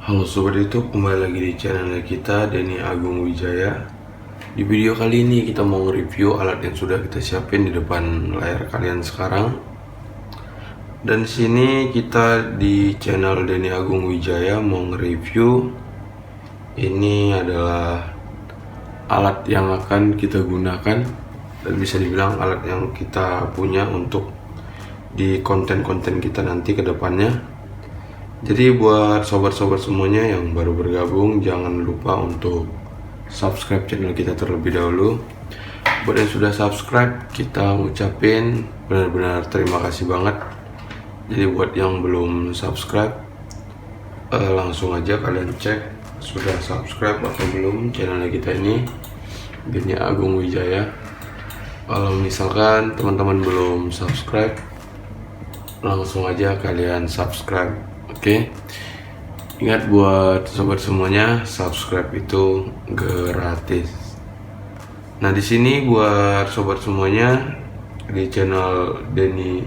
Halo Sobat YouTube, kembali lagi di channel kita, Denny Agung Wijaya. Di video kali ini kita mau nge-review alat yang sudah kita siapin di depan layar kalian sekarang. Dan di sini kita di channel Denny Agung Wijaya mau nge-review. Ini adalah alat yang akan kita gunakan dan bisa dibilang alat yang kita punya untuk di konten-konten kita nanti ke depannya. Jadi buat sobat-sobat semuanya yang baru bergabung, jangan lupa untuk subscribe channel kita terlebih dahulu. Buat yang sudah subscribe, kita ucapin benar-benar terima kasih banget. Jadi buat yang belum subscribe, langsung aja kalian cek sudah subscribe atau belum channel kita ini, Denny Agung Wijaya. Kalau misalkan teman-teman belum subscribe, langsung aja kalian subscribe. Oke, ingat buat sobat semuanya, subscribe itu gratis. Nah, di sini buat sobat semuanya di channel Denny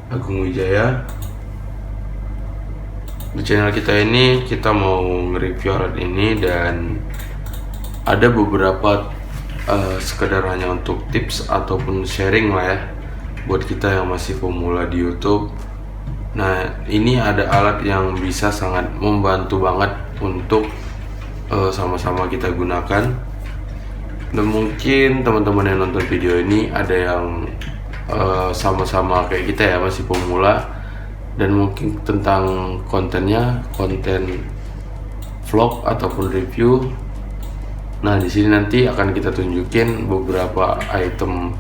Agung Wijaya. Di channel kita ini kita mau nge-review alat ini dan ada beberapa sekedar hanya untuk tips ataupun sharing lah ya buat kita yang masih pemula di YouTube. Nah, ini ada alat yang bisa sangat membantu banget untuk sama-sama kita gunakan. Dan mungkin teman-teman yang nonton video ini ada yang sama-sama kayak kita ya, masih pemula, dan mungkin tentang kontennya konten vlog ataupun review. Nah, di sini nanti akan kita tunjukin beberapa item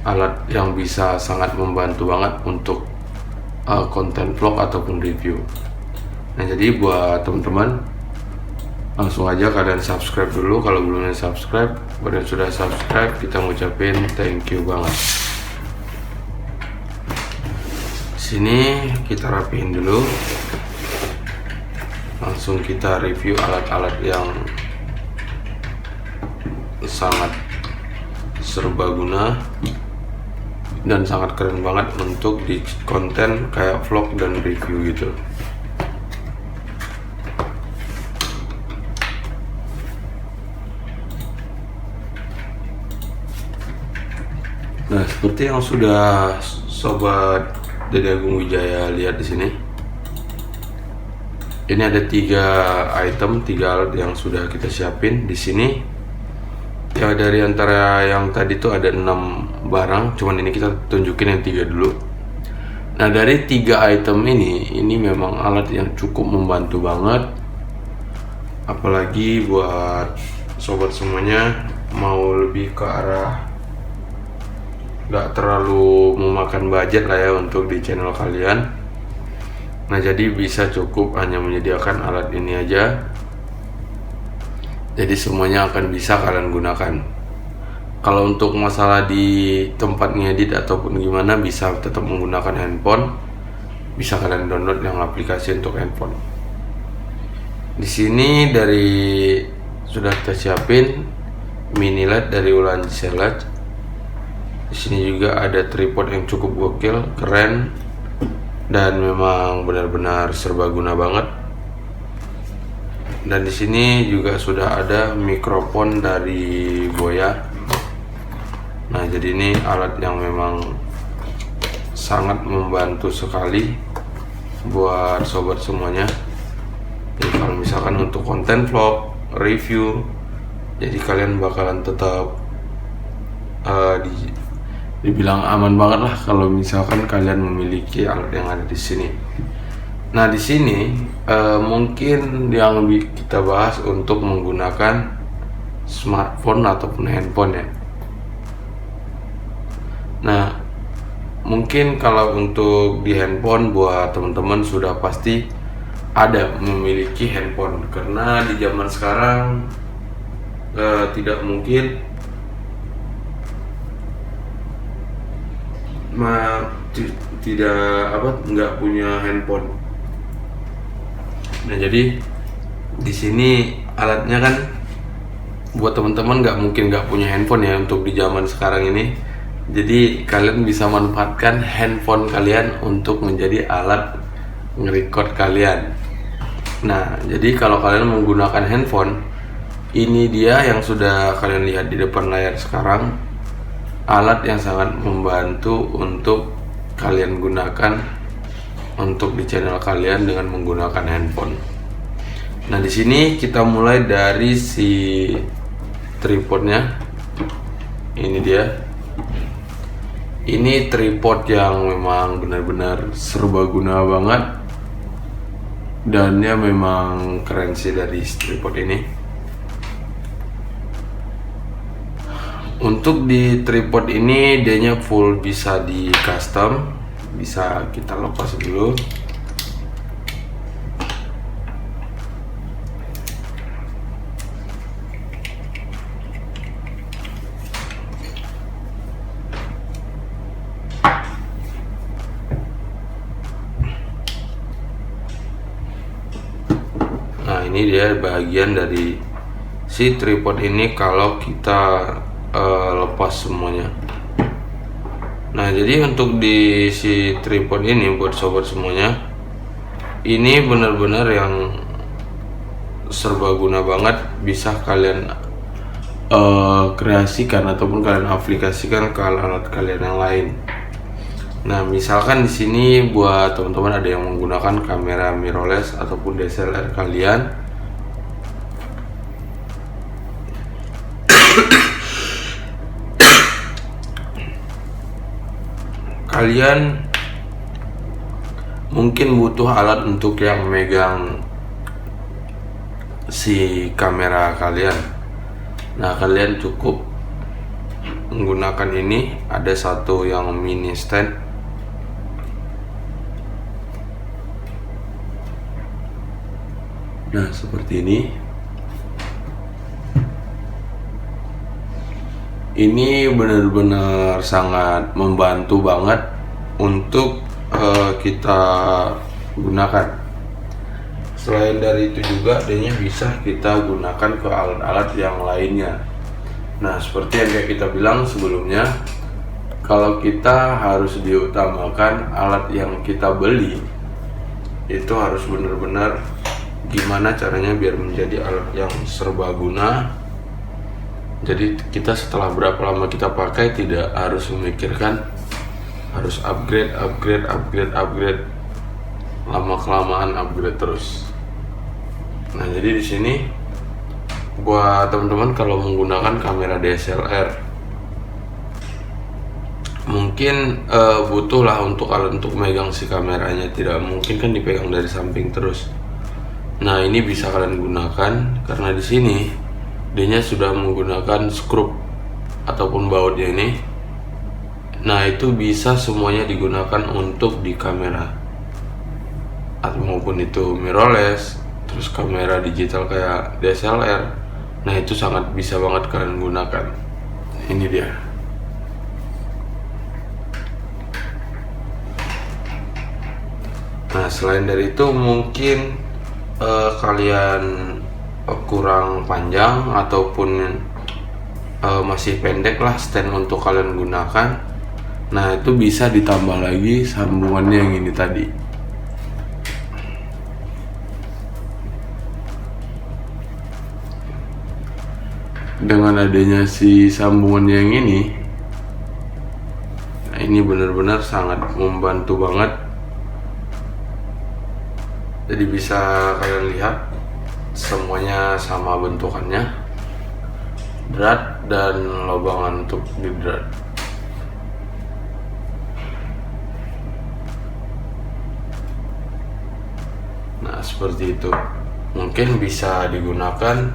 alat yang bisa sangat membantu banget untuk konten vlog ataupun review. Nah, jadi buat teman-teman, langsung aja kalian subscribe dulu kalau belum subscribe. Buat yang sudah subscribe, kita ngucapin thank you banget. Sini kita rapiin dulu, langsung kita review alat-alat yang sangat serbaguna dan sangat keren banget untuk di konten kayak vlog dan review gitu. Nah, seperti yang sudah sobat Denny Agung Wijaya lihat di sini, ini ada 3 item, 3 alat yang sudah kita siapin di sini. Ya, dari antara yang tadi tuh ada 6 barang, cuman ini kita tunjukin yang 3 dulu. Nah, dari 3 item ini memang alat yang cukup membantu banget, apalagi buat sobat semuanya mau lebih ke arah gak terlalu memakan budget lah ya untuk di channel kalian. Nah, jadi bisa cukup hanya menyediakan alat ini aja, jadi semuanya akan bisa kalian gunakan. Kalau untuk masalah di tempat ngedit ataupun gimana, bisa tetap menggunakan handphone. Bisa kalian download yang aplikasi untuk handphone. Di sini dari sudah kita siapin mini LED dari Ulanzi Select. Di sini juga ada tripod yang cukup gokil, keren, dan memang benar-benar serbaguna banget. Dan di sini juga sudah ada mikrofon dari Boya. Nah, jadi ini alat yang memang sangat membantu sekali buat sobat semuanya. Jadi kalau misalkan untuk konten vlog, review, jadi kalian bakalan tetap dibilang aman banget lah kalau misalkan kalian memiliki alat yang ada di sini. Nah, di sini mungkin yang kita bahas untuk menggunakan smartphone ataupun handphone ya. Nah, mungkin kalau untuk di handphone buat teman-teman sudah pasti ada memiliki handphone, karena di zaman sekarang tidak mungkin nggak punya handphone. Nah, jadi di sini alatnya kan buat teman-teman nggak mungkin nggak punya handphone ya untuk di zaman sekarang ini. Jadi kalian bisa manfaatkan handphone kalian untuk menjadi alat nge-record kalian. Nah, jadi kalau kalian menggunakan handphone, ini dia yang sudah kalian lihat di depan layar sekarang, alat yang sangat membantu untuk kalian gunakan untuk di channel kalian dengan menggunakan handphone. Nah, di sini kita mulai dari si tripodnya. Ini dia. Ini tripod yang memang benar-benar serbaguna banget, dan dia memang keren sih dari tripod ini. Untuk di tripod ini dianya full bisa di custom, bisa kita lepas dulu. Nah, ini dia bagian dari si tripod ini kalau kita lepas semuanya. Nah, jadi untuk di si tripod ini buat sobat semuanya, ini benar-benar yang serbaguna banget, bisa kalian kreasikan ataupun kalian aplikasikan ke alat-alat kalian yang lain. Nah, misalkan di sini buat teman-teman ada yang menggunakan kamera mirrorless ataupun DSLR kalian, kalian mungkin butuh alat untuk yang megang si kamera kalian. Nah, kalian cukup menggunakan ini, ada satu yang mini stand. Nah, seperti ini. Ini benar-benar sangat membantu banget untuk kita gunakan. Selain dari itu juga adanya bisa kita gunakan ke alat-alat yang lainnya. Nah, seperti yang kayak kita bilang sebelumnya, kalau kita harus diutamakan alat yang kita beli itu harus benar-benar gimana caranya biar menjadi alat yang serbaguna. Jadi kita setelah berapa lama kita pakai tidak harus memikirkan harus upgrade, lama kelamaan upgrade terus. Nah, jadi di sini buat teman-teman kalau menggunakan kamera DSLR mungkin butuh lah untuk alat untuk megang si kameranya, tidak mungkin kan dipegang dari samping terus. Nah, ini bisa kalian gunakan karena di sini dia sudah menggunakan skrup ataupun bautnya ini. Nah, itu bisa semuanya digunakan untuk di kamera atau maupun itu mirrorless, terus kamera digital kayak DSLR. Nah, itu sangat bisa banget kalian gunakan. Ini dia. Nah, selain dari itu mungkin kalian kurang panjang ataupun masih pendek lah stand untuk kalian gunakan. Nah, itu bisa ditambah lagi sambungannya yang ini tadi. Dengan adanya si sambungannya yang ini, nah ini benar-benar sangat membantu banget. Jadi bisa kalian lihat semuanya sama bentukannya, drat dan lobangan untuk di drat. Nah, seperti itu. Mungkin bisa digunakan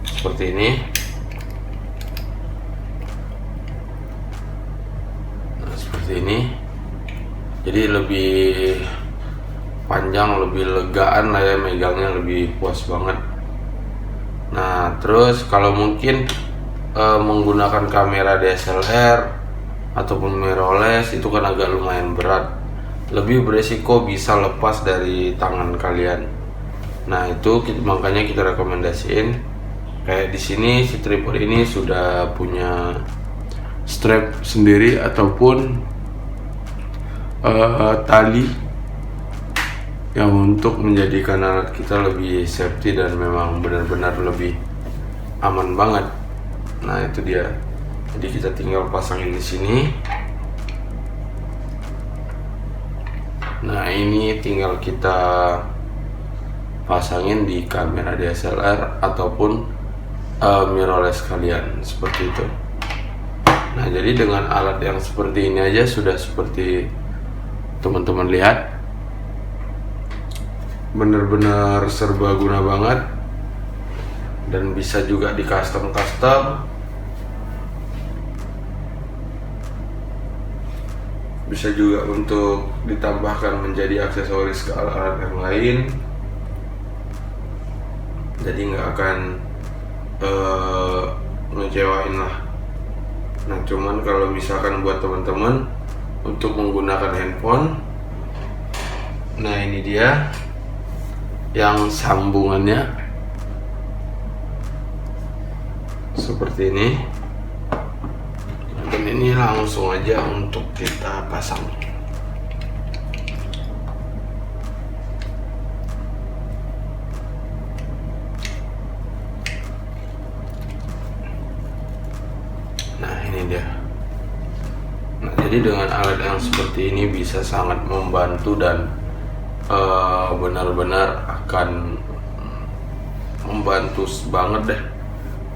seperti ini. Nah, seperti ini. Jadi lebih panjang, lebih legaan lah ya, megangnya lebih puas banget. Nah, terus kalau mungkin menggunakan kamera DSLR ataupun mirrorless itu kan agak lumayan berat, lebih beresiko bisa lepas dari tangan kalian. Nah, itu makanya kita rekomendasiin kayak di sini si tripod ini sudah punya strap sendiri ataupun tali yang untuk menjadikan alat kita lebih safety dan memang benar-benar lebih aman banget. Nah itu dia. Jadi kita tinggal pasangin di sini. Nah ini tinggal kita pasangin di kamera DSLR ataupun mirrorless kalian, seperti itu. Nah jadi dengan alat yang seperti ini aja sudah seperti teman-teman lihat, bener-bener serbaguna banget, dan bisa juga di custom, bisa juga untuk ditambahkan menjadi aksesoris ke alat-alat yang lain. Jadi nggak akan ngecewain lah. Nah cuman kalau misalkan buat teman-teman untuk menggunakan handphone, nah ini dia yang sambungannya seperti ini, dan ini langsung aja untuk kita pasang. Nah ini dia. Nah jadi dengan alat yang seperti ini bisa sangat membantu dan benar-benar akan membantu banget deh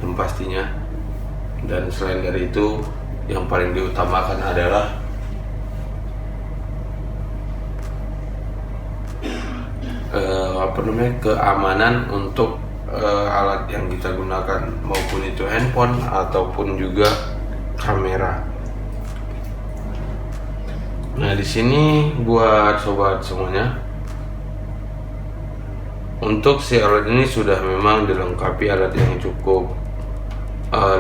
yang pastinya. Dan selain dari itu, yang paling diutamakan adalah keamanan untuk alat yang kita gunakan, maupun itu handphone ataupun juga kamera. Nah di sini buat sobat semuanya, untuk si alat ini sudah memang dilengkapi alat yang cukup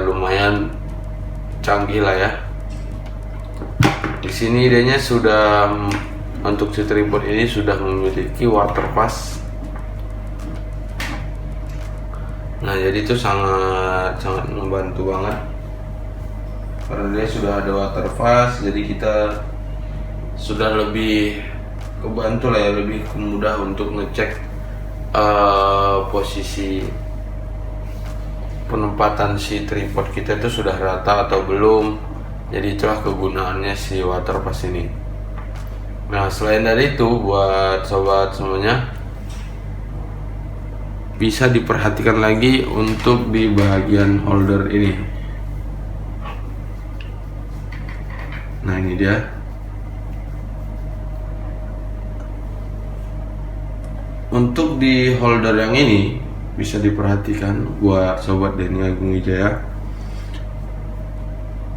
lumayan canggih lah ya. Di sini idenya sudah untuk si tripod ini sudah memiliki water pass. Nah jadi itu sangat membantu banget karena dia sudah ada water pass, jadi kita sudah lebih kebantu lah ya, lebih mudah untuk ngecek posisi penempatan si tripod kita itu sudah rata atau belum. Jadi itulah kegunaannya si water pass ini. Nah selain dari itu, buat sobat semuanya, bisa diperhatikan lagi untuk di bagian holder ini. Nah ini dia. Untuk di holder yang ini bisa diperhatikan buat sobat Denny Agung Wijaya.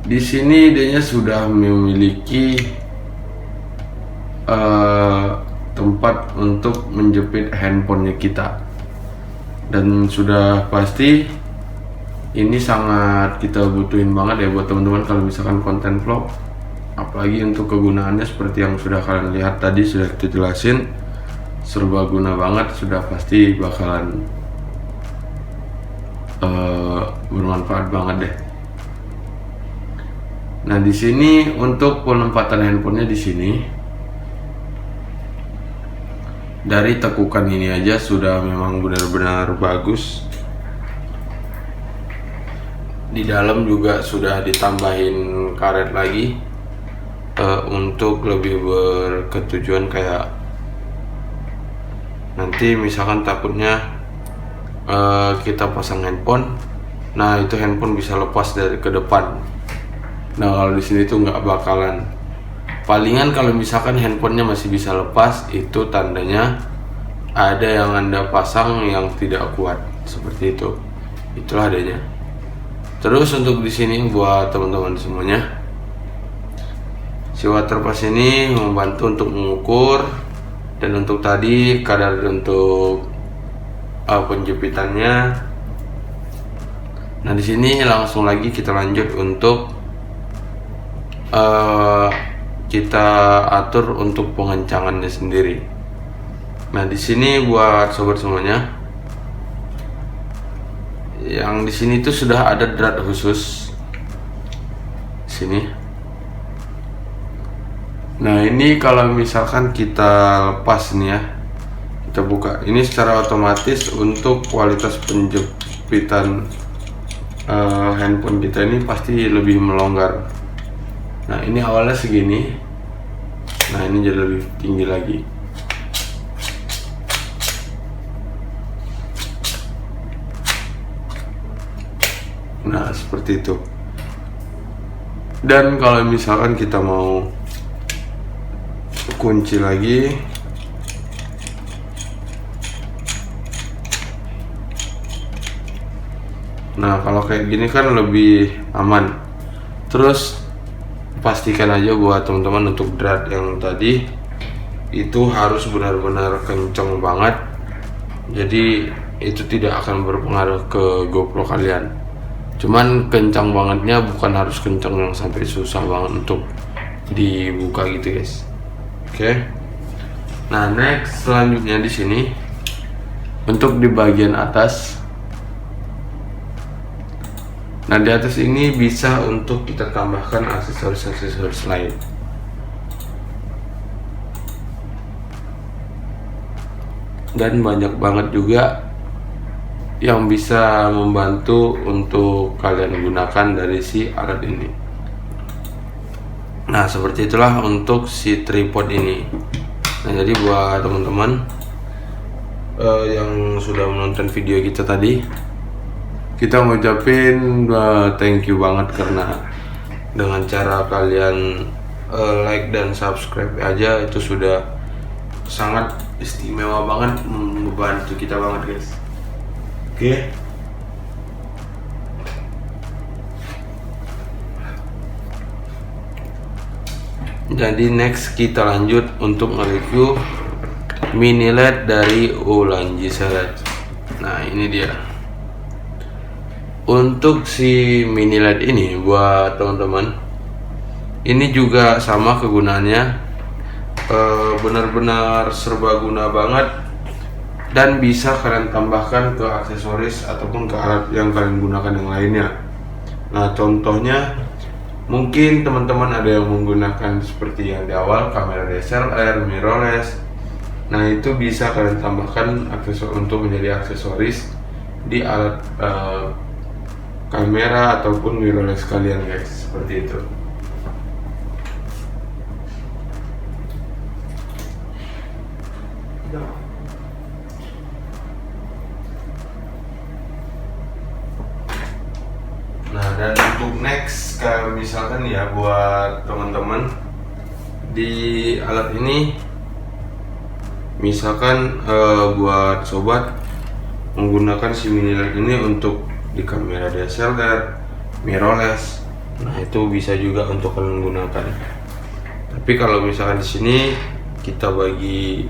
Di sini idenya sudah memiliki tempat untuk menjepit handphonenya kita. Dan sudah pasti ini sangat kita butuhin banget ya buat teman-teman kalau misalkan konten vlog, apalagi untuk kegunaannya seperti yang sudah kalian lihat tadi, sudah kita jelasin, serbaguna banget, sudah pasti bakalan bermanfaat banget deh. Nah di sini untuk penempatan handphonenya di sini, dari tekukan ini aja sudah memang benar-benar bagus. Di dalam juga sudah ditambahin karet lagi untuk lebih berketujuan, kayak nanti misalkan takutnya kita pasang handphone, nah itu handphone bisa lepas dari ke depan. Nah kalau di sini tuh nggak bakalan. Palingan kalau misalkan handphonenya masih bisa lepas, itu tandanya ada yang Anda pasang yang tidak kuat, seperti itu. Itulah adanya. Terus untuk di sini buat teman-teman semuanya, si water pass ini membantu untuk mengukur, dan untuk tadi kadar untuk penjepitannya. Nah di sini langsung lagi kita lanjut untuk kita atur untuk pengencangannya sendiri. Nah di sini buat sobat semuanya, yang di sini itu sudah ada drat khusus di sini. Nah ini kalau misalkan kita lepas nih ya, kita buka. Ini secara otomatis untuk kualitas penjepitan handphone kita ini pasti lebih melonggar. Nah ini awalnya segini, nah ini jadi lebih tinggi lagi. Nah seperti itu. Dan kalau misalkan kita mau kunci lagi, nah kalau kayak gini kan lebih aman. Terus pastikan aja buat teman-teman untuk drat yang tadi itu harus benar-benar kenceng banget, jadi itu tidak akan berpengaruh ke GoPro kalian. Cuman kencang bangetnya bukan harus kencang yang sampai susah banget untuk dibuka gitu guys. Oke. Nah next selanjutnya di sini untuk di bagian atas. Nah di atas ini bisa untuk kita tambahkan aksesoris-aksesoris lain. Dan banyak banget juga yang bisa membantu untuk kalian gunakan dari si alat ini. Nah seperti itulah untuk si tripod ini. Nah jadi buat teman-teman yang sudah menonton video kita tadi, kita mau ucapin thank you banget karena dengan cara kalian like dan subscribe aja itu sudah sangat istimewa banget, membantu kita banget guys. Oke. Jadi next kita lanjut untuk nge-review mini LED dari Ulanzi Select. Nah ini dia. Untuk si mini LED ini buat teman-teman, ini juga sama kegunaannya, benar-benar serbaguna banget. Dan bisa kalian tambahkan ke aksesoris ataupun ke alat yang kalian gunakan yang lainnya. Nah contohnya mungkin teman-teman ada yang menggunakan seperti yang di awal, kamera DSLR, mirrorless. Nah itu bisa kalian tambahkan aksesoris untuk menjadi aksesoris di alat kamera ataupun mirrorless kalian guys, seperti itu. Nah dan untuk next, kalau misalkan ya buat teman-teman di alat ini, misalkan buat sobat menggunakan si mini LED ini untuk di kamera DSLR, mirrorless, nah itu bisa juga untuk kalian gunakan. Tapi kalau misalkan di sini kita bagi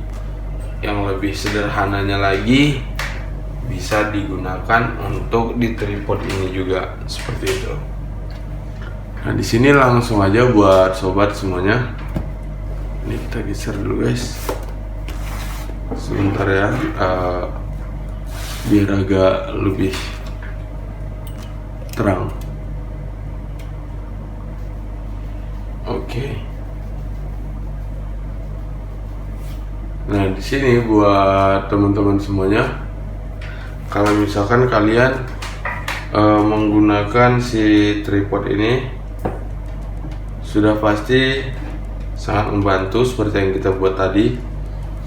yang lebih sederhananya lagi, bisa digunakan untuk di tripod ini juga seperti itu. Nah di sini langsung aja buat sobat semuanya. Ini kita geser dulu guys, sebentar ya, biar agak lebih terang. Oke. Nah di sini buat teman-teman semuanya, kalau misalkan kalian menggunakan si tripod ini, sudah pasti sangat membantu seperti yang kita buat tadi.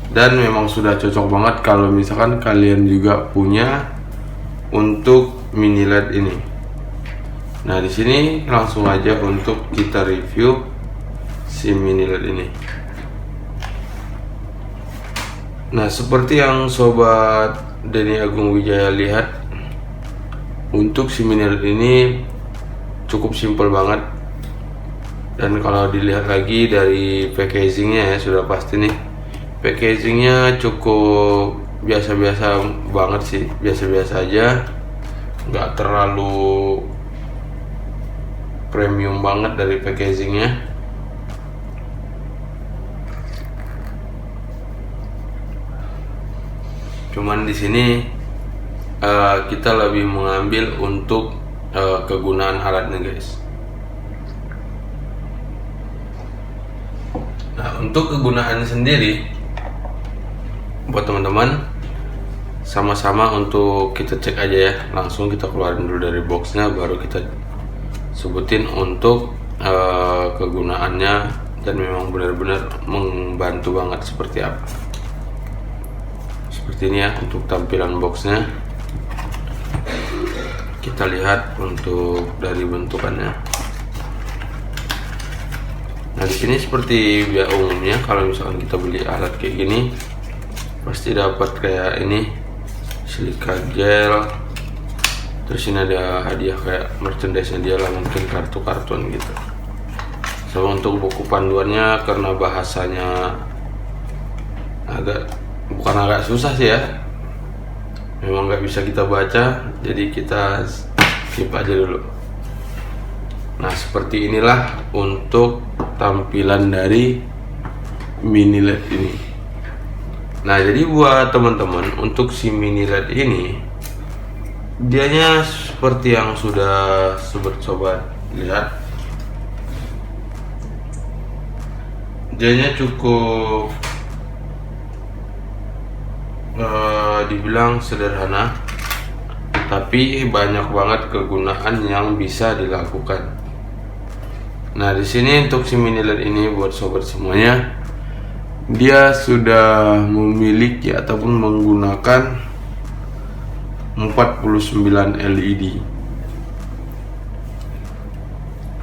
Dan memang sudah cocok banget kalau misalkan kalian juga punya untuk mini LED ini. Nah di sini langsung aja untuk kita review si mini LED ini. Nah seperti yang sobat Denny Agung Wijaya lihat, untuk si mini LED ini cukup simpel banget. Dan kalau dilihat lagi dari packagingnya ya, sudah pasti nih packagingnya cukup biasa-biasa banget sih, biasa-biasa aja, nggak terlalu premium banget dari packagingnya. Cuman di sini kita lebih mengambil untuk kegunaan alatnya guys. Nah untuk kegunaan sendiri, buat teman-teman, sama-sama untuk kita cek aja ya. Langsung kita keluarin dulu dari boxnya, baru kita sebutin untuk kegunaannya, dan memang benar-benar membantu banget seperti apa. Seperti ini ya untuk tampilan boxnya. Kita lihat untuk dari bentukannya. Nah, di sini seperti biasa umumnya kalau misalkan kita beli alat kayak gini, pasti dapat kayak ini silika gel. Terus ini ada hadiah kayak merchandise-nya dia lah, mungkin kartu-kartuan gitu. So, untuk buku panduannya karena bahasanya bukan agak susah sih ya, memang nggak bisa kita baca, jadi kita skip aja dulu. Nah, seperti inilah untuk tampilan dari mini LED ini. Nah, jadi buat teman-teman, untuk si mini LED ini, dianya seperti yang sudah sobat-sobat lihat, dianya cukup dibilang sederhana, tapi banyak banget kegunaan yang bisa dilakukan. Nah, di sini untuk si mini LED ini buat sobat semuanya, dia sudah memiliki ataupun menggunakan 49 LED.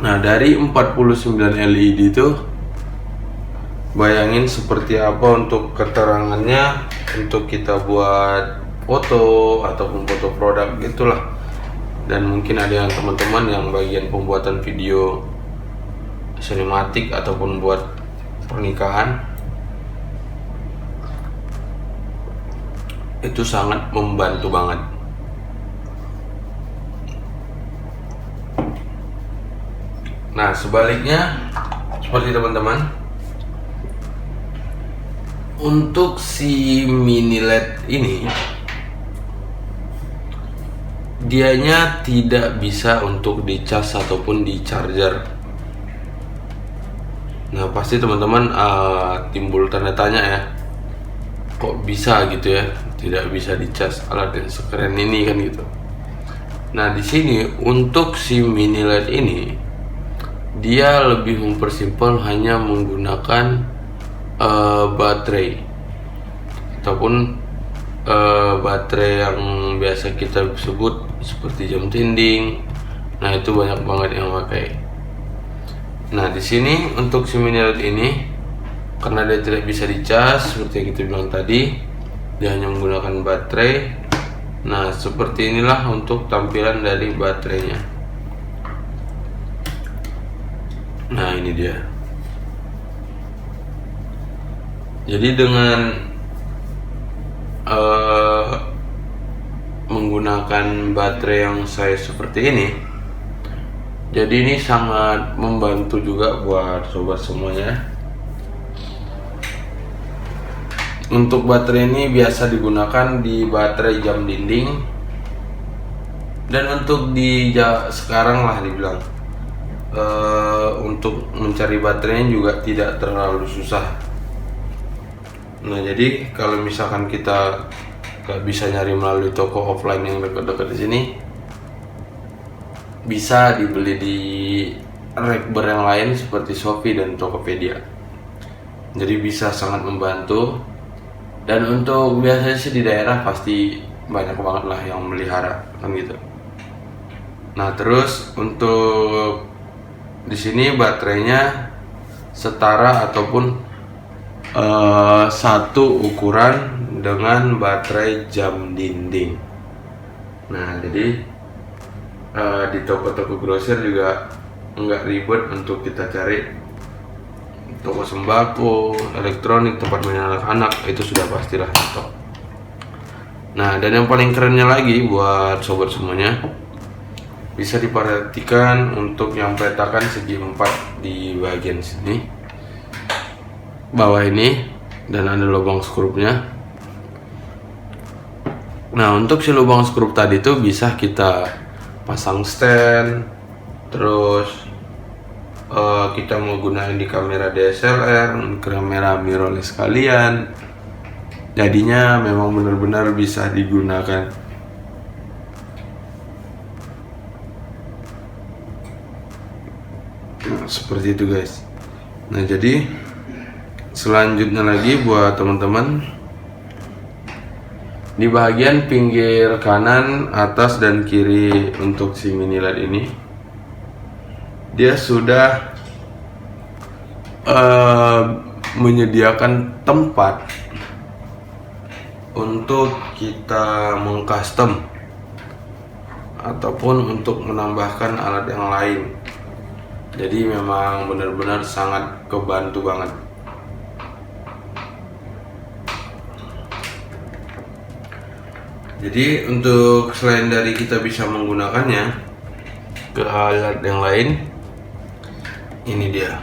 Nah, dari 49 LED itu, bayangin seperti apa untuk keterangannya untuk kita buat foto ataupun foto produk gitulah. Dan mungkin ada yang teman-teman yang bagian pembuatan video sinematik ataupun buat pernikahan, itu sangat membantu banget. Nah, sebaliknya seperti teman-teman, untuk si mini LED ini, dianya tidak bisa untuk dicas ataupun di charger. Nah, pasti teman-teman timbul tanda tanya ya, kok bisa gitu ya, tidak bisa dicas alat yang sekeren ini kan gitu. Nah, di sini untuk si mini LED ini, dia lebih mempersimpel hanya menggunakan baterai ataupun baterai yang biasa kita sebut seperti jam dinding. Nah, itu banyak banget yang pakai. Nah, di sini untuk si mini LED ini, karena dia tidak bisa dicas seperti yang kita bilang tadi, dia hanya menggunakan baterai. Nah, seperti inilah untuk tampilan dari baterainya. Nah, ini dia. Jadi dengan menggunakan baterai yang saya seperti ini, jadi ini sangat membantu juga buat sobat semuanya. Untuk baterai ini biasa digunakan di baterai jam dinding, dan untuk di sekarang lah dibilang untuk mencari baterainya juga tidak terlalu susah. Nah, jadi kalau misalkan kita gak bisa nyari melalui toko offline yang dekat-dekat di sini, bisa dibeli di rekber yang lain seperti Shopee dan Tokopedia. Jadi bisa sangat membantu. Dan untuk biasanya sih di daerah pasti banyak banget lah yang melihara kan gitu. Nah, terus untuk di sini baterainya setara ataupun satu ukuran dengan baterai jam dinding. Nah, jadi di toko-toko grosir juga nggak ribet untuk kita cari. Toko sembako, elektronik, tempat main anak-anak, itu sudah pastilah top. Nah, dan yang paling kerennya lagi buat sobat semuanya, bisa diperhatikan untuk yang petakan segi 4 di bagian sini bawah ini, dan ada lubang skrupnya. Nah, untuk si lubang skrup tadi tuh bisa kita pasang stand, terus kita mau gunain di kamera DSLR, kamera mirrorless kalian, Jadinya memang benar-benar bisa digunakan. Nah, seperti itu guys. Nah, jadi selanjutnya lagi buat teman-teman, di bagian pinggir kanan, atas, dan kiri untuk si mini LED ini, dia sudah menyediakan tempat untuk kita mengcustom ataupun untuk menambahkan alat yang lain. Jadi memang benar-benar sangat kebantu banget. Jadi untuk selain dari kita bisa menggunakannya ke alat yang lain, ini dia.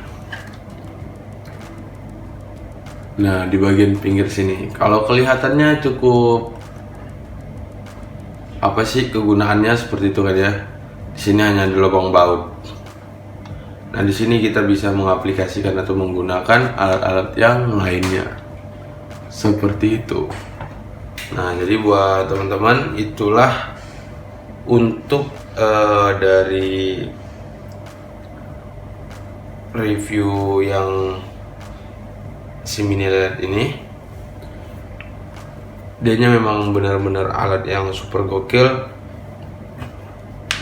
Nah, di bagian pinggir sini, kalau kelihatannya cukup apa sih kegunaannya seperti itu kan ya. Di sini hanya ada lubang baut. Nah, di sini kita bisa mengaplikasikan atau menggunakan alat-alat yang lainnya seperti itu. Nah, jadi buat teman-teman, itulah untuk dari review yang si mini LED ini. Dianya memang benar-benar alat yang super gokil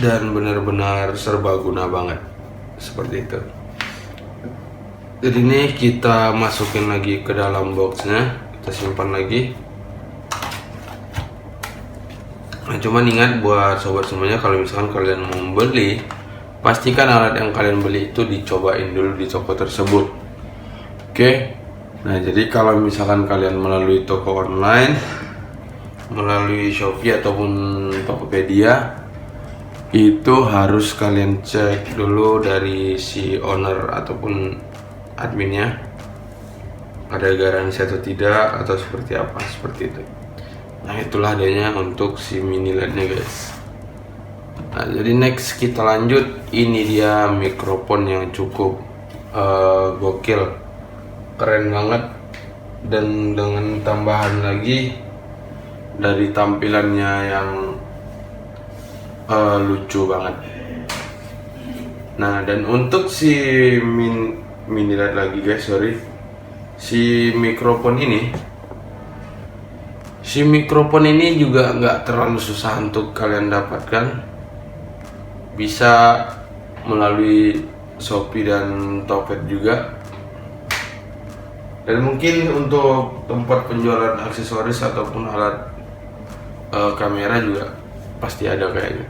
dan benar-benar serbaguna banget, seperti itu. Jadi ini kita masukin lagi ke dalam boxnya, kita simpan lagi. Nah, cuman ingat buat sobat semuanya, kalau misalkan kalian mau beli, pastikan alat yang kalian beli itu dicobain dulu di toko tersebut. Oke. Nah, jadi kalau misalkan kalian melalui toko online, melalui Shopee ataupun Tokopedia, itu harus kalian cek dulu dari si owner ataupun adminnya, ada garansi atau tidak, atau seperti apa, seperti itu. Nah, itulah adanya untuk si mini LED nya guys. Nah, jadi next kita lanjut. Ini dia mikrofon yang cukup gokil, keren banget, dan dengan tambahan lagi dari tampilannya yang lucu banget. Nah, dan untuk si mini LED lagi guys, si mikrofon ini juga nggak terlalu susah untuk kalian dapatkan. Bisa melalui Shopee dan Tokped juga. Dan mungkin untuk tempat penjualan aksesoris ataupun alat kamera juga pasti ada kayaknya.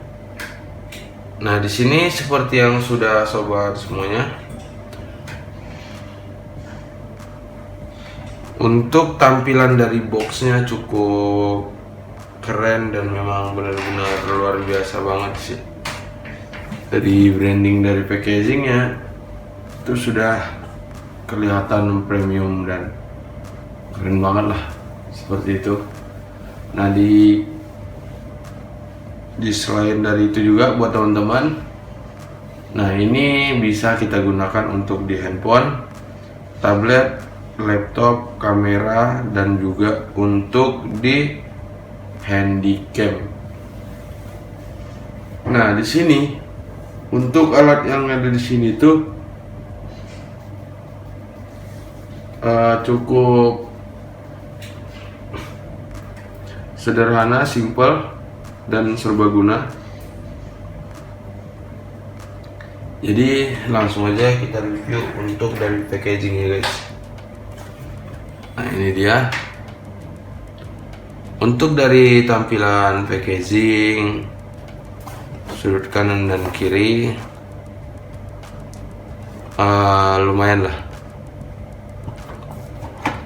Nah, di sini seperti yang sudah sobat semuanya, untuk tampilan dari boxnya cukup keren dan memang benar-benar luar biasa banget sih. Dari branding dari packagingnya itu sudah kelihatan premium dan keren banget lah, seperti itu. Nah, di selain dari itu juga buat teman-teman, nah ini bisa kita gunakan untuk di handphone, tablet, laptop, kamera, dan juga untuk di handycam. Nah, di sini untuk alat yang ada di sini tuh cukup sederhana, simple, dan serbaguna. Jadi langsung aja kita review untuk dari packagingnya guys. Nah, ini dia untuk dari tampilan packaging, sudut kanan dan kiri, lumayan lah.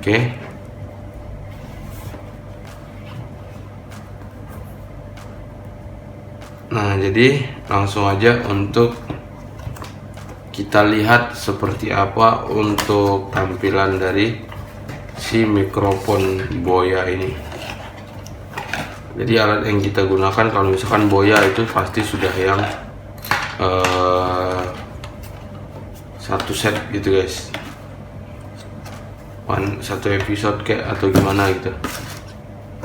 Oke. Nah, jadi langsung aja untuk kita lihat seperti apa untuk tampilan dari si mikrofon Boya ini. Jadi alat yang kita gunakan kalau misalkan Boya itu pasti sudah yang satu set gitu guys, satu episode kayak atau gimana gitu.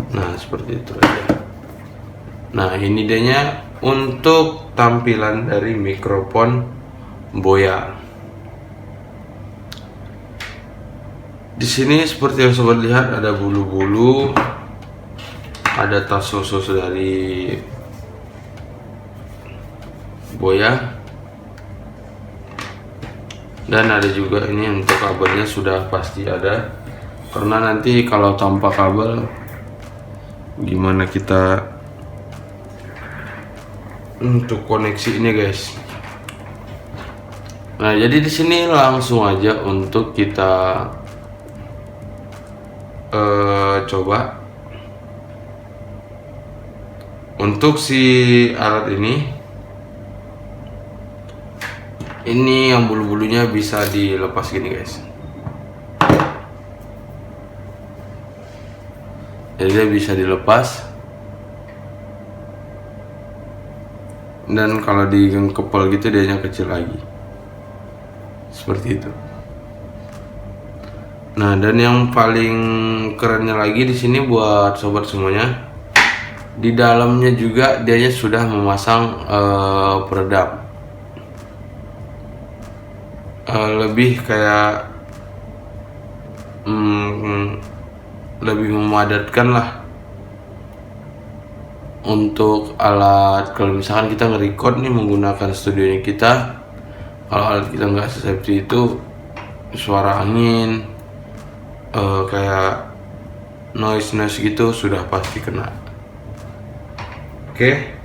Nah, seperti itu aja. Nah, ini dianya untuk tampilan dari mikrofon Boya. Di sini seperti yang sobat lihat ada bulu-bulu, ada tas khusus dari Boya, dan ada juga ini untuk kabelnya sudah pasti ada, karena nanti kalau tanpa kabel gimana kita untuk koneksi ini guys. Nah, jadi di sini langsung aja untuk kita coba untuk si alat ini yang bulu-bulunya bisa dilepas gini guys. Jadi dia bisa dilepas, dan kalau digengkepel gitu dianya kecil lagi seperti itu. Nah, dan yang paling kerennya lagi di sini buat sobat semuanya, di dalamnya juga dianya sudah memasang peredam. Lebih kayak lebih memadatkan lah untuk alat. Kalau misalkan kita nge-record nih menggunakan studionya kita, kalau alat kita nggak seperti itu, suara angin kayak noise gitu sudah pasti kena. Oke.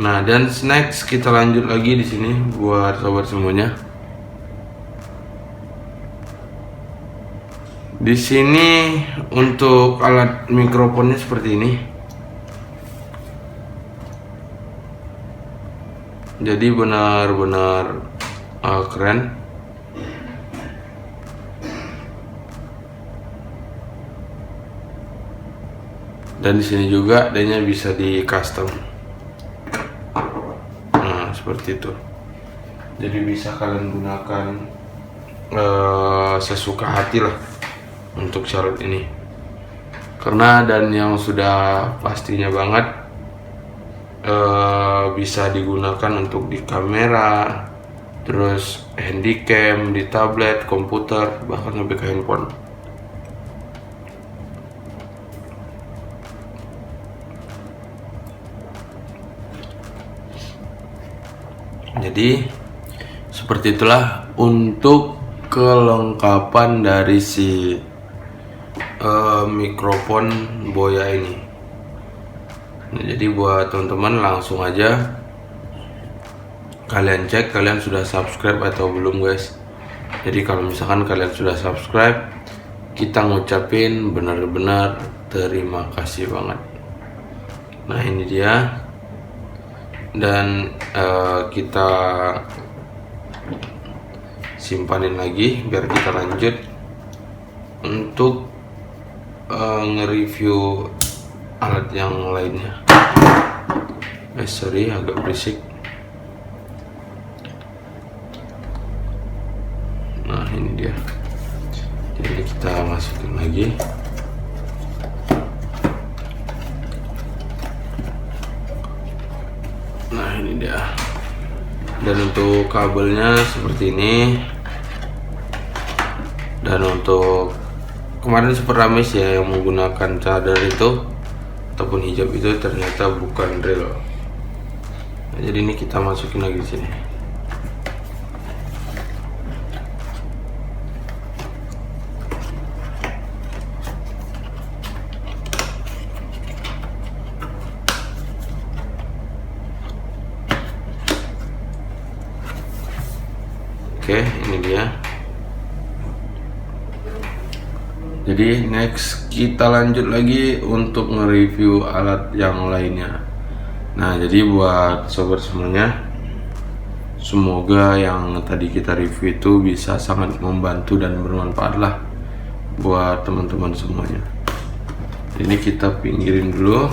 Nah, dan next kita lanjut lagi di sini buat sobat semuanya. Di sini untuk alat mikrofonnya seperti ini. Jadi benar-benar keren. Dan di sini juga adanya bisa di custom. Nah, seperti itu. Jadi bisa kalian gunakan sesuka hati lah untuk syarat ini. Karena dan yang sudah pastinya banget bisa digunakan untuk di kamera, terus handycam, di tablet, komputer, bahkan sampai ke handphone. Jadi seperti itulah untuk kelengkapan dari si mikrofon Boya ini. Nah, jadi buat teman-teman langsung aja kalian cek kalian sudah subscribe atau belum guys. Jadi kalau misalkan kalian sudah subscribe, kita ngucapin benar-benar terima kasih banget. Nah, ini dia. Dan kita simpanin lagi biar kita lanjut untuk nge-review alat yang lainnya. Sorry agak berisik. Nah, ini dia. Jadi kita masukin lagi. Nah, ini dia. Dan untuk kabelnya seperti ini. Dan untuk kemarin super ramis ya yang menggunakan cadar itu ataupun hijab itu ternyata bukan real. Nah, jadi ini kita masukin lagi di sini. Oke, ini dia. Jadi next kita lanjut lagi untuk nge-review alat yang lainnya. Nah, jadi buat sobat semuanya, semoga yang tadi kita review itu bisa sangat membantu dan bermanfaat lah buat teman-teman semuanya. Ini kita pinggirin dulu.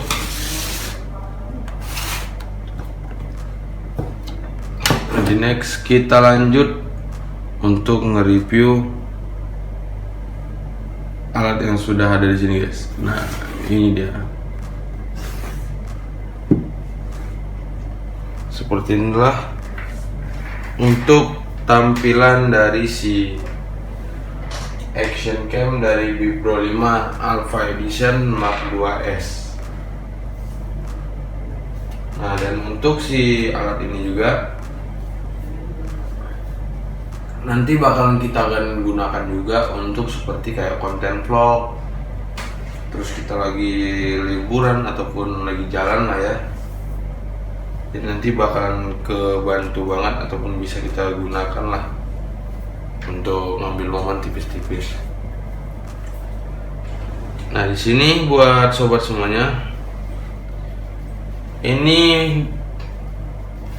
Jadi next kita lanjut untuk nge-review alat yang sudah ada di sini guys. Nah, Ini dia. Seperti inilah untuk tampilan dari si action cam dari Bipro 5 Alpha Edition Mark 2S. Nah, dan untuk si alat ini juga nanti bakalan kita akan gunakan juga untuk seperti kayak konten vlog, terus kita lagi liburan ataupun lagi jalan lah ya. Jadi nanti bakalan kebantu banget ataupun bisa kita gunakan lah untuk ngambil momen tipis-tipis. Nah, di sini buat sobat semuanya, ini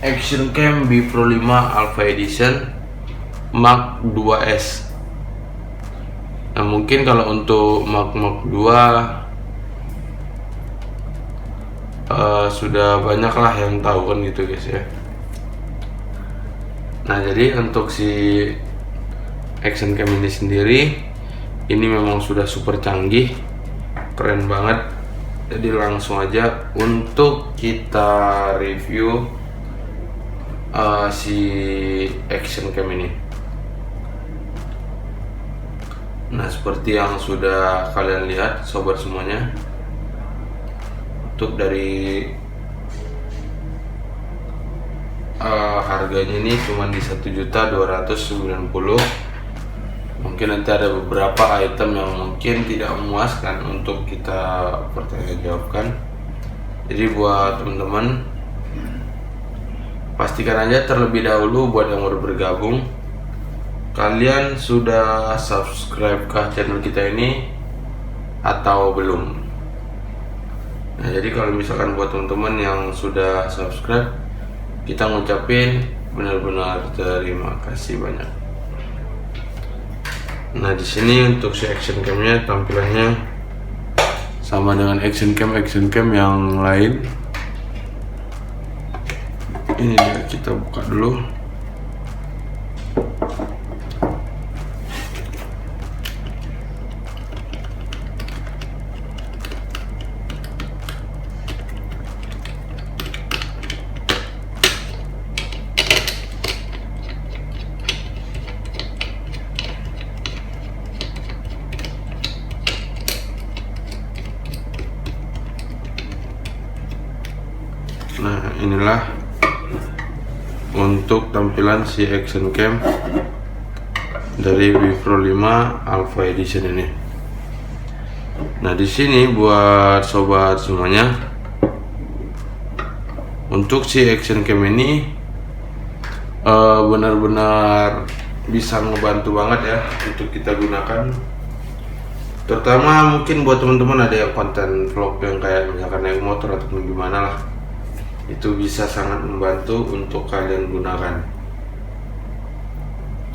action cam Bipro 5 Alpha Edition Mark 2S. Nah, mungkin kalau untuk Mark 2 sudah banyak lah yang tahu kan gitu guys ya. Nah, jadi untuk si action cam ini sendiri, ini memang sudah super canggih, keren banget. Jadi langsung aja untuk kita review si action cam ini. Nah, seperti yang sudah kalian lihat sobat semuanya, untuk dari harganya ini cuma di 1.290.000. Mungkin nanti ada beberapa item yang mungkin tidak memuaskan untuk kita pertanggungjawabkan. Jadi buat teman-teman, pastikan aja terlebih dahulu buat yang baru bergabung, kalian sudah subscribe ke channel kita ini atau belum. Nah, jadi kalau misalkan buat teman-teman yang sudah subscribe, kita ngucapin benar-benar terima kasih banyak. Nah, di sini untuk si action camnya tampilannya sama dengan action cam yang lain. Ini dia, kita buka dulu. Nah, inilah untuk tampilan si action cam dari Bipro 5 Alpha Edition ini. Nah, di sini buat sobat semuanya, untuk si action cam ini benar-benar bisa ngebantu banget ya untuk kita gunakan. Terutama mungkin buat teman-teman ada yang konten vlog yang kayak misalkan naik motor ataupun gimana lah, itu bisa sangat membantu untuk kalian gunakan.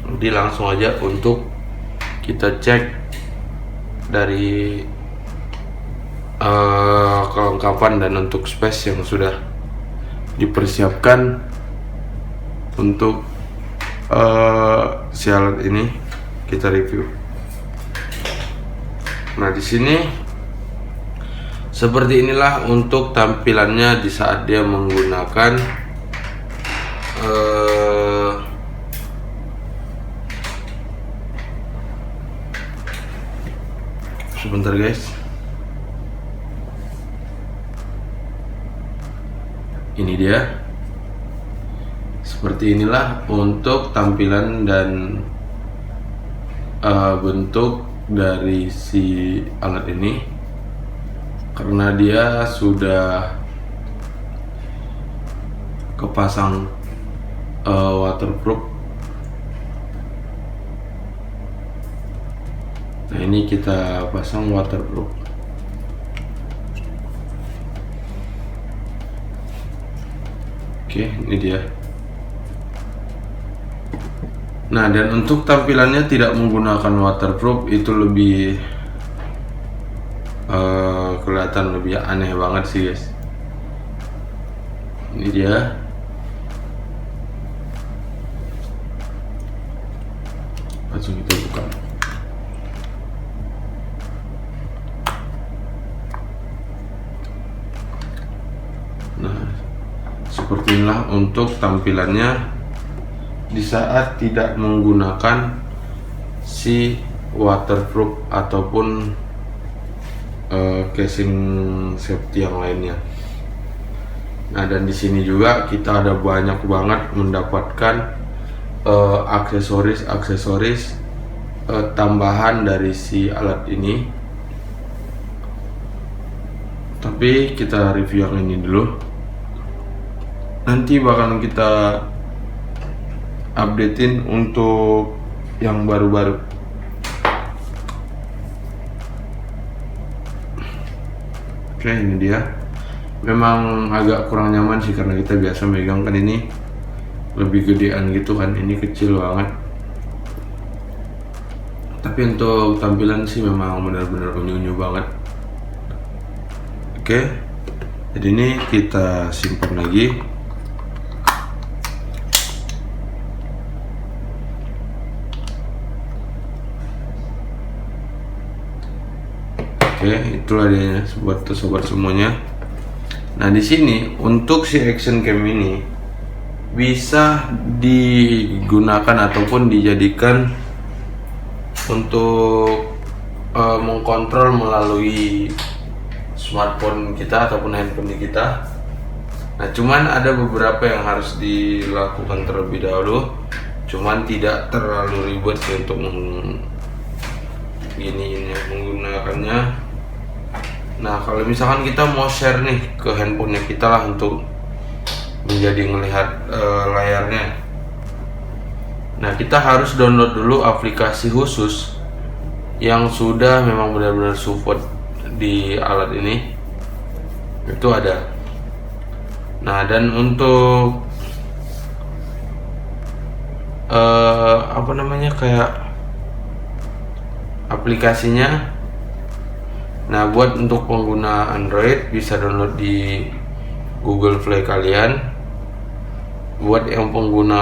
Jadi langsung aja untuk kita cek dari kelengkapan dan untuk space yang sudah dipersiapkan untuk si alat ini kita review. Nah, di sini seperti inilah untuk tampilannya di saat dia menggunakan sebentar guys. Ini dia. Seperti inilah untuk tampilan dan bentuk dari si alat ini, karena dia sudah kepasang waterproof. Nah, ini kita pasang waterproof. Oke, ini dia. Nah, dan untuk tampilannya tidak menggunakan waterproof itu lebih kelihatan lebih aneh banget sih guys. Ini dia. Langsung kita buka. seperti inilah untuk tampilannya di saat tidak menggunakan si waterproof ataupun casing safety yang lainnya. Nah, dan di sini juga kita ada banyak banget mendapatkan aksesoris tambahan dari si alat ini. Tapi kita review yang ini dulu. Nanti bakalan kita updatein untuk yang baru-baru. Oke, ini dia. Memang agak kurang nyaman sih karena kita biasa megang kan, ini lebih gedean gitu kan, ini kecil banget. Tapi untuk tampilan sih memang benar-benar unyu-unyu banget. Oke, jadi ini kita simpan lagi. Oke, itulah dia buat sobat semuanya. Nah, di sini untuk si action cam ini bisa digunakan ataupun dijadikan untuk mengkontrol melalui smartphone kita ataupun handphone kita. Nah, cuman ada beberapa yang harus dilakukan terlebih dahulu, cuman tidak terlalu ribet untuk menggunakannya. Nah, kalau misalkan kita mau share nih ke handphonenya kita lah untuk menjadi melihat layarnya. Nah, kita harus download dulu aplikasi khusus yang sudah memang benar-benar support di alat ini. Itu ada. Nah, dan untuk kayak aplikasinya. Nah, buat untuk pengguna Android bisa download di Google Play kalian. Buat yang pengguna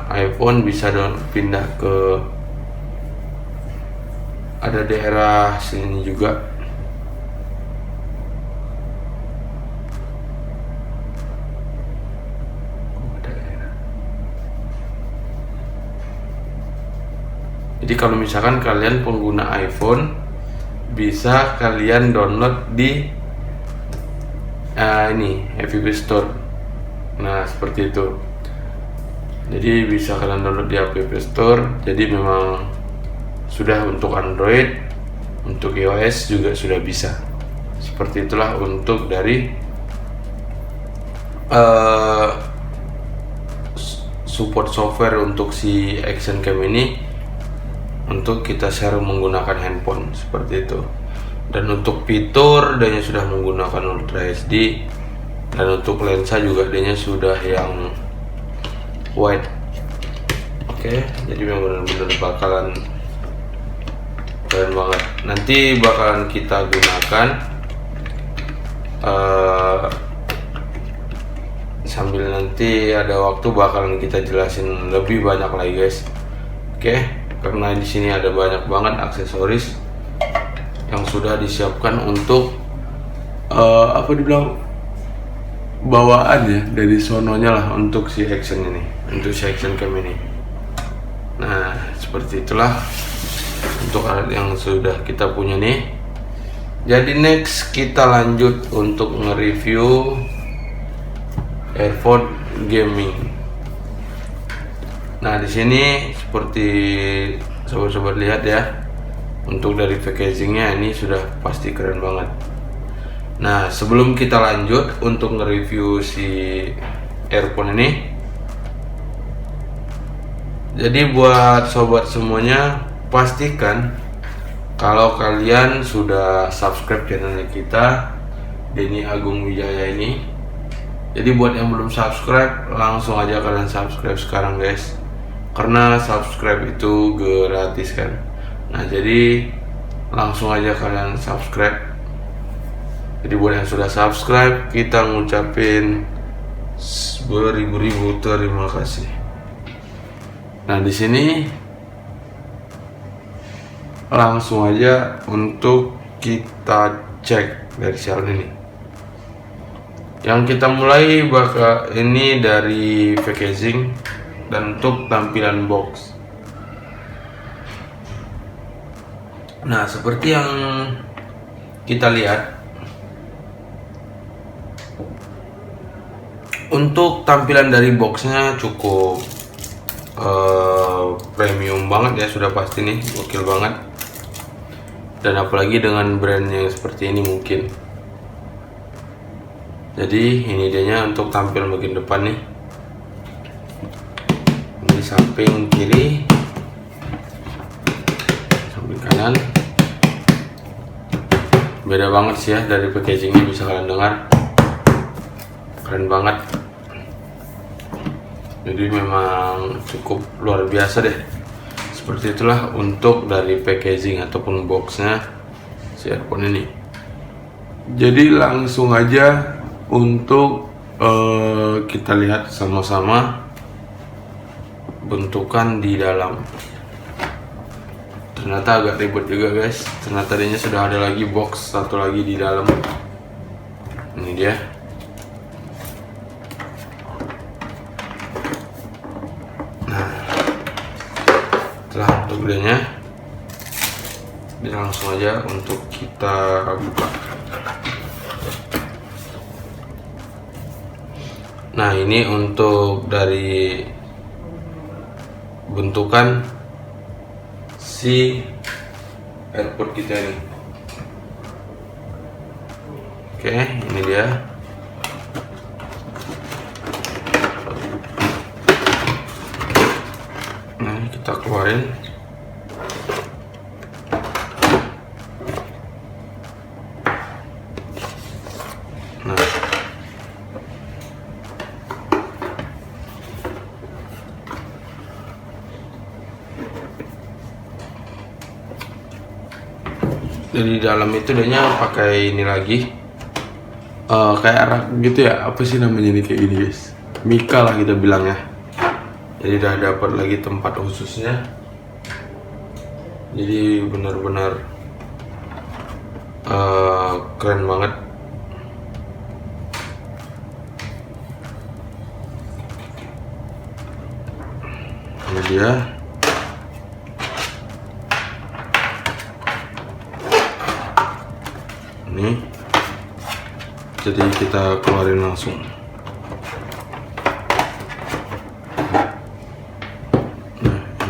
iPhone bisa pindah ke ada daerah sini juga. Jadi kalau misalkan kalian pengguna iPhone, bisa kalian download di ini App Store. Nah, seperti itu. Jadi bisa kalian download di App Store. Jadi memang sudah untuk Android, untuk iOS juga sudah bisa. Seperti itulah untuk dari support software untuk si action cam ini, untuk kita share menggunakan handphone seperti itu. Dan untuk fitur dia sudah menggunakan Ultra HD, dan untuk lensa juga dia sudah yang wide. Oke, jadi memang benar-benar bakalan keren banget. Nanti bakalan kita gunakan sambil nanti ada waktu bakalan kita jelasin lebih banyak lagi, guys. Oke, karena di sini ada banyak banget aksesoris yang sudah disiapkan untuk bawaan ya dari sononya lah untuk si action ini, untuk si action cam ini. Nah, seperti itulah untuk alat yang sudah kita punya nih. Jadi next kita lanjut untuk nge-review earphone gaming. Nah, di sini seperti sobat-sobat lihat ya, untuk dari packagingnya ini sudah pasti keren banget. Nah, sebelum kita lanjut untuk nge-review si earphone ini, jadi buat sobat semuanya, pastikan kalau kalian sudah subscribe channelnya kita, Denny Agung Wijaya ini. Jadi buat yang belum subscribe, langsung aja kalian subscribe sekarang, guys. Karena subscribe itu gratis kan. Nah, jadi langsung aja kalian subscribe. Jadi buat yang sudah subscribe, kita ngucapin beribu-ribu terima kasih. Nah, di sini langsung aja untuk kita cek dari siaran ini. Yang kita mulai bakal ini dari packaging dan untuk tampilan box. Nah, seperti yang kita lihat, untuk tampilan dari boxnya cukup premium banget ya, sudah pasti nih, gokil banget. Dan apalagi dengan brand yang seperti ini mungkin. Jadi ini dianya untuk tampil bagian depan nih. Ini samping kiri, samping kanan. Beda banget sih ya dari packagingnya, bisa kalian dengar. Keren banget. Jadi memang cukup luar biasa deh. Seperti itulah untuk dari packaging ataupun boxnya si earphone ini. Jadi langsung aja untuk kita lihat sama-sama bentukan di dalam. Ternyata agak ribet juga guys. Ternyata tadinya sudah ada lagi box satu lagi di dalam. Ini dia. Setelah untuk gedenya, langsung aja untuk kita buka. Nah, ini untuk dari bentukan si AirPod kita ini. Oke, ini dia. Kita keluarin. Nah, dari dalam itu dia pakai ini lagi, kayak rak gitu ya, apa sih namanya ini, kayak gini guys, mika lah kita bilang ya. Jadi udah dapat lagi tempat khususnya. Jadi benar-benar keren banget. Ini dia. Ini. Jadi kita keluarin langsung.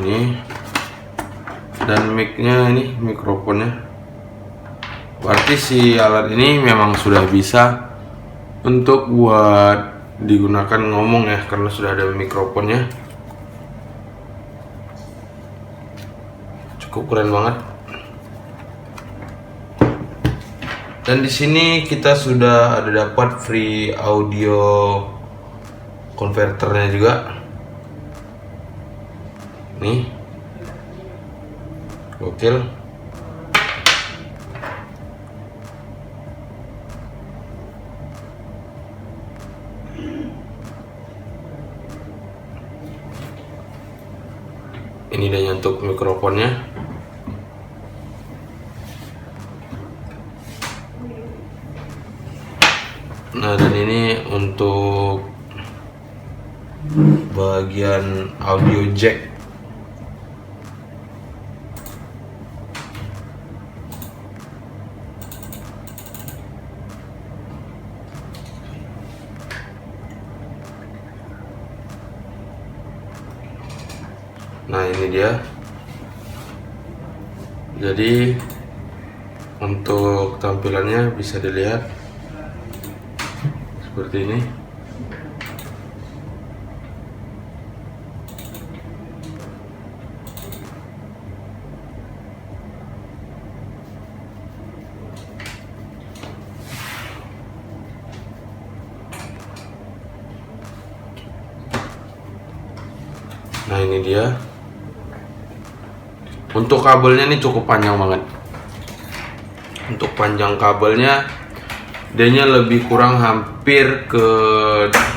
Ini dan mic-nya, ini mikrofonnya. Berarti si alat ini memang sudah bisa untuk buat digunakan ngomong ya, karena sudah ada mikrofonnya. Cukup keren banget. Dan di sini kita sudah ada dapat free audio converternya juga. Nih, gokil. Ini dia untuk mikrofonnya. Nah, dan ini untuk bagian audio jack. Nah, ini dia. Jadi untuk tampilannya bisa dilihat seperti ini. Nah, ini dia. Untuk kabelnya ini cukup panjang banget. Untuk panjang kabelnya, dia lebih kurang hampir ke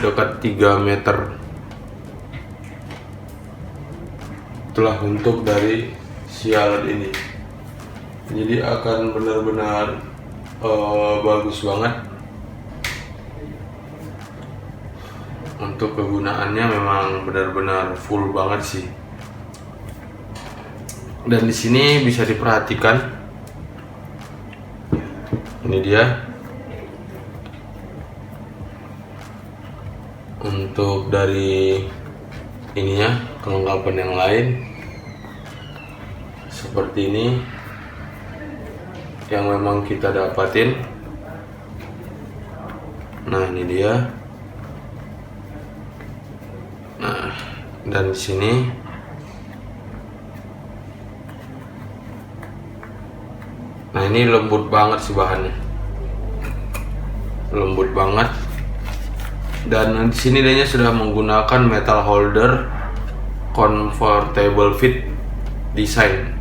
dekat 3 meter. Itulah untuk dari si alat ini. Jadi akan benar-benar bagus banget. Untuk kegunaannya memang benar-benar full banget sih. Dan di sini bisa diperhatikan, ini dia. Untuk dari ininya, kelengkapan yang lain seperti ini yang memang kita dapatin. Nah, ini dia. Nah, dan di sini nah, ini lembut banget sih bahannya. Lembut banget. Dan di sini dia sudah menggunakan metal holder comfortable fit design.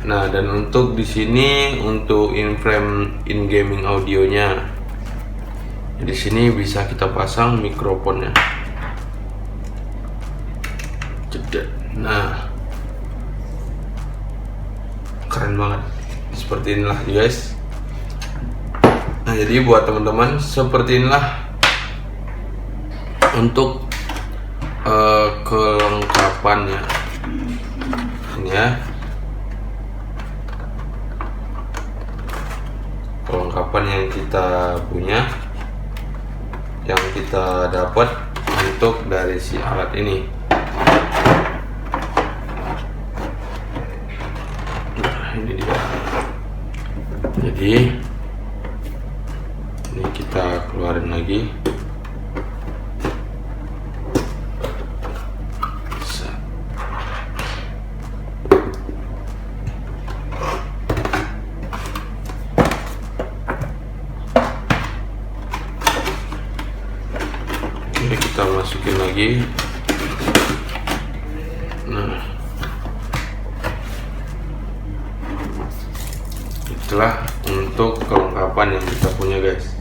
Nah, dan untuk di sini untuk in-frame in gaming audionya, di sini bisa kita pasang mikrofonnya. Jedar. Nah, keren banget. Seperti inilah guys. Nah, jadi buat teman-teman, seperti inilah untuk kelengkapannya ini ya, kelengkapan yang kita punya, yang kita dapat untuk dari si alat ini. Nah, ini dia. Jadi ini kita keluarin lagi. Kita masukin lagi. Nah, itulah untuk kelengkapan yang kita punya guys.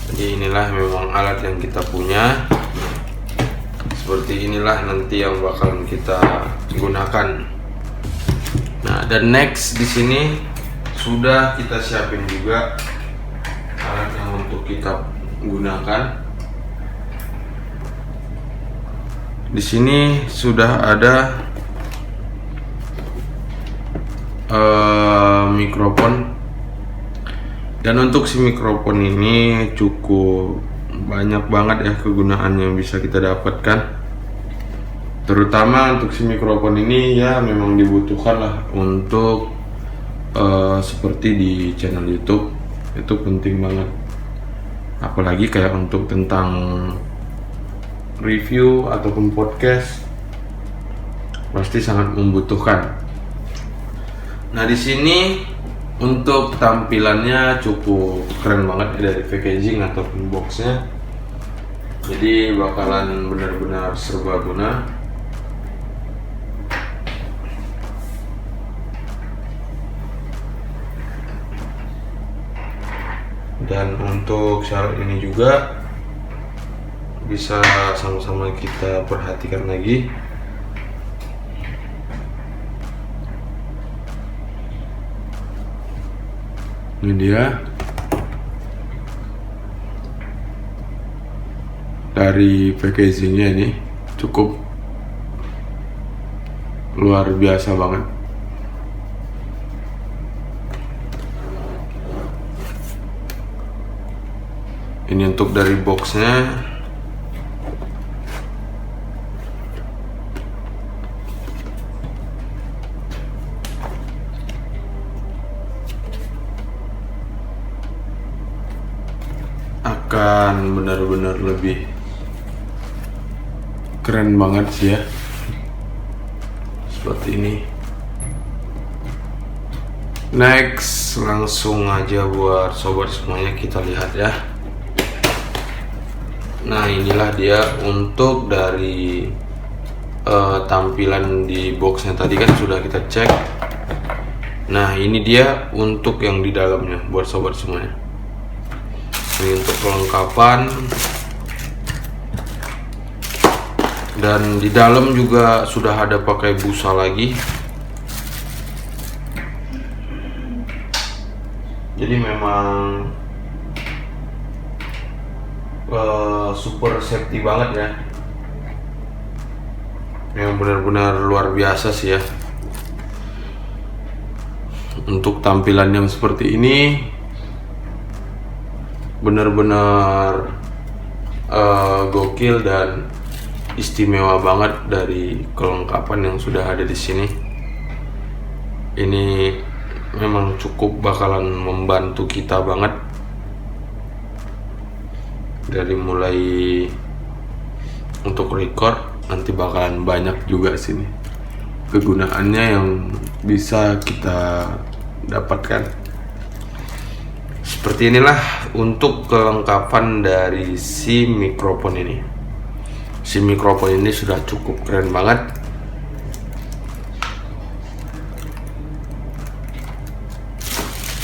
Jadi inilah memang alat yang kita punya. Seperti inilah nanti yang bakalan kita gunakan. Nah, dan next di sini sudah kita siapin juga alat yang untuk kita gunakan. Di sini sudah ada mikrofon, dan untuk si mikrofon ini cukup banyak banget ya kegunaan yang bisa kita dapatkan. Terutama untuk si mikrofon ini ya memang dibutuhkan lah untuk seperti di channel YouTube. Itu penting banget, apalagi kayak untuk tentang review ataupun podcast pasti sangat membutuhkan. Nah, di sini untuk tampilannya cukup keren banget ya, dari packaging ataupun boxnya. Jadi bakalan benar-benar serbaguna. Dan untuk syarat ini juga bisa sama-sama kita perhatikan lagi. Ini dia dari packagingnya, ini cukup luar biasa banget. Ini untuk dari boxnya. Akan benar-benar lebih keren banget sih ya, seperti ini. Next, langsung aja buat sobat semuanya kita lihat ya. Nah, inilah dia untuk dari tampilan di boxnya tadi kan sudah kita cek. Nah, ini dia untuk yang di dalamnya buat sobat semuanya. Ini untuk kelengkapan, dan di dalam juga sudah ada pakai busa lagi. Jadi memang super safety banget ya, yang benar-benar luar biasa sih ya. Untuk tampilan yang seperti ini benar-benar gokil dan istimewa banget dari kelengkapan yang sudah ada di sini. Ini memang cukup bakalan membantu kita banget, dari mulai untuk record nanti bakalan banyak juga sini kegunaannya yang bisa kita dapatkan. Seperti inilah untuk kelengkapan dari si mikrofon ini. Si mikrofon ini sudah cukup keren banget.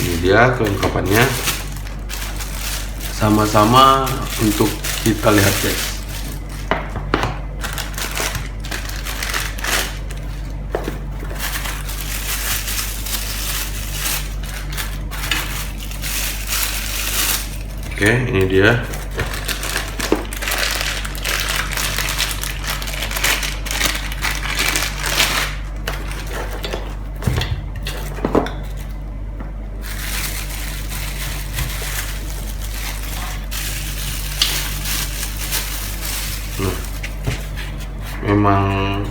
Ini dia kelengkapannya. Sama-sama untuk kita lihat guys. Oke, ini dia. Nah, memang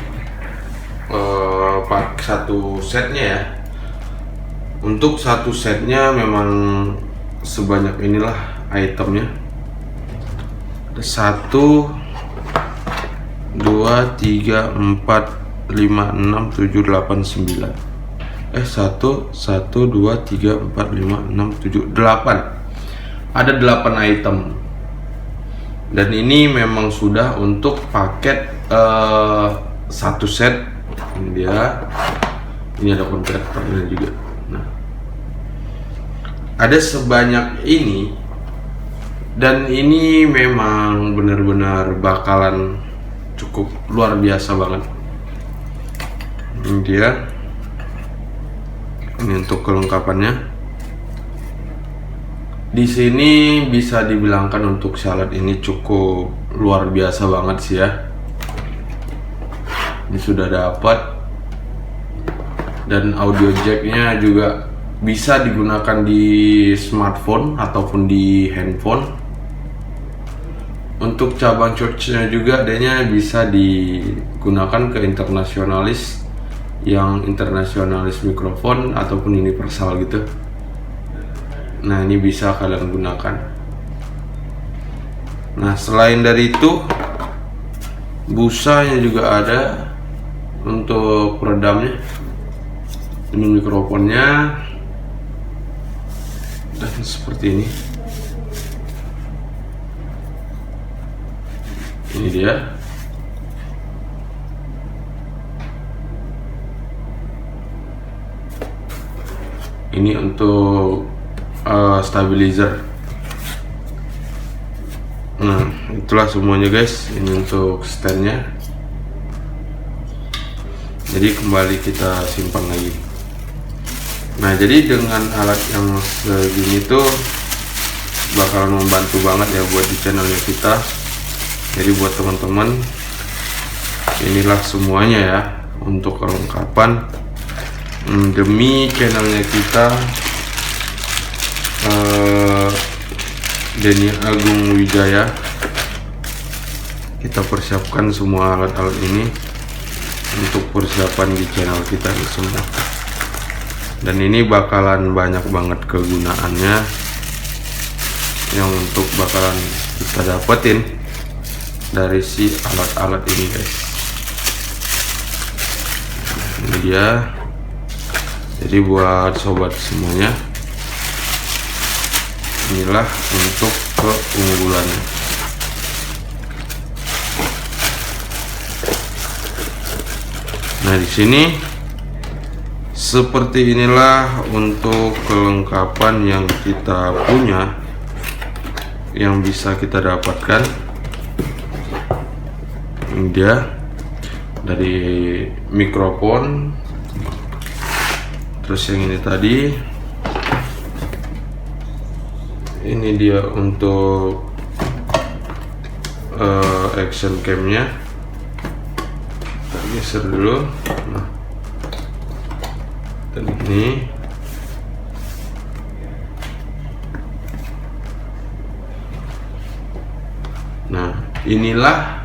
pakai satu setnya ya. Untuk satu setnya memang sebanyak inilah itemnya. Ada 1, 2, 3, 4, 5, 6, 7, 8, 9. 1, 2, 3, 4, 5, 6, 7, 8. Ada 8 item. Dan ini memang sudah untuk paket satu set. Ini dia. Ini ada konverternya juga. Nah, ada sebanyak ini, dan ini memang benar-benar bakalan cukup luar biasa banget. Ini dia. Ini untuk kelengkapannya. Di sini bisa dibilangkan untuk Syaled ini cukup luar biasa banget sih ya. Ini sudah dapat, dan audio jacknya juga bisa digunakan di smartphone ataupun di handphone. Untuk cabang charge-nya juga adanya bisa digunakan ke internasionalis, yang internasionalis mikrofon ataupun universal gitu. Nah, ini bisa kalian gunakan. Nah, selain dari itu, busanya juga ada untuk peredamnya. Ini mikrofonnya, dan seperti ini. Ini dia. Ini untuk stabilizer. Nah, itulah semuanya guys. Ini untuk standnya. Jadi kembali kita simpan lagi. Nah, jadi dengan alat yang segini tuh bakalan membantu banget ya buat di channelnya kita. Jadi buat teman-teman, inilah semuanya ya untuk kelengkapan demi channelnya kita, Denny Agung Wijaya. Kita persiapkan semua alat-alat ini untuk persiapan di channel kita semua. Dan ini bakalan banyak banget kegunaannya yang untuk bakalan kita dapetin dari si alat-alat ini guys. Ini dia. Jadi buat sobat semuanya, inilah untuk keunggulannya. Nah, di sini seperti inilah untuk kelengkapan yang kita punya, yang bisa kita dapatkan. Ini dia dari mikrofon, terus yang ini tadi, ini dia untuk action camnya kita geser dulu. Nah, dan ini inilah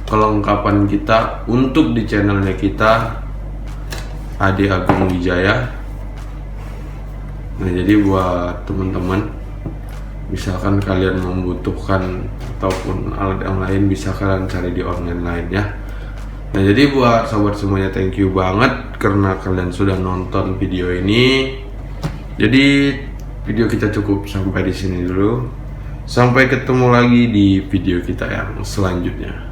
kelengkapan kita untuk di channelnya kita, Ade Agung Wijaya. Nah, jadi buat teman-teman, misalkan kalian membutuhkan ataupun alat yang lain, bisa kalian cari di online lain ya. Nah, jadi buat sobat semuanya, thank you banget karena kalian sudah nonton video ini. Jadi video kita cukup sampai di sini dulu. Sampai ketemu lagi di video kita yang selanjutnya.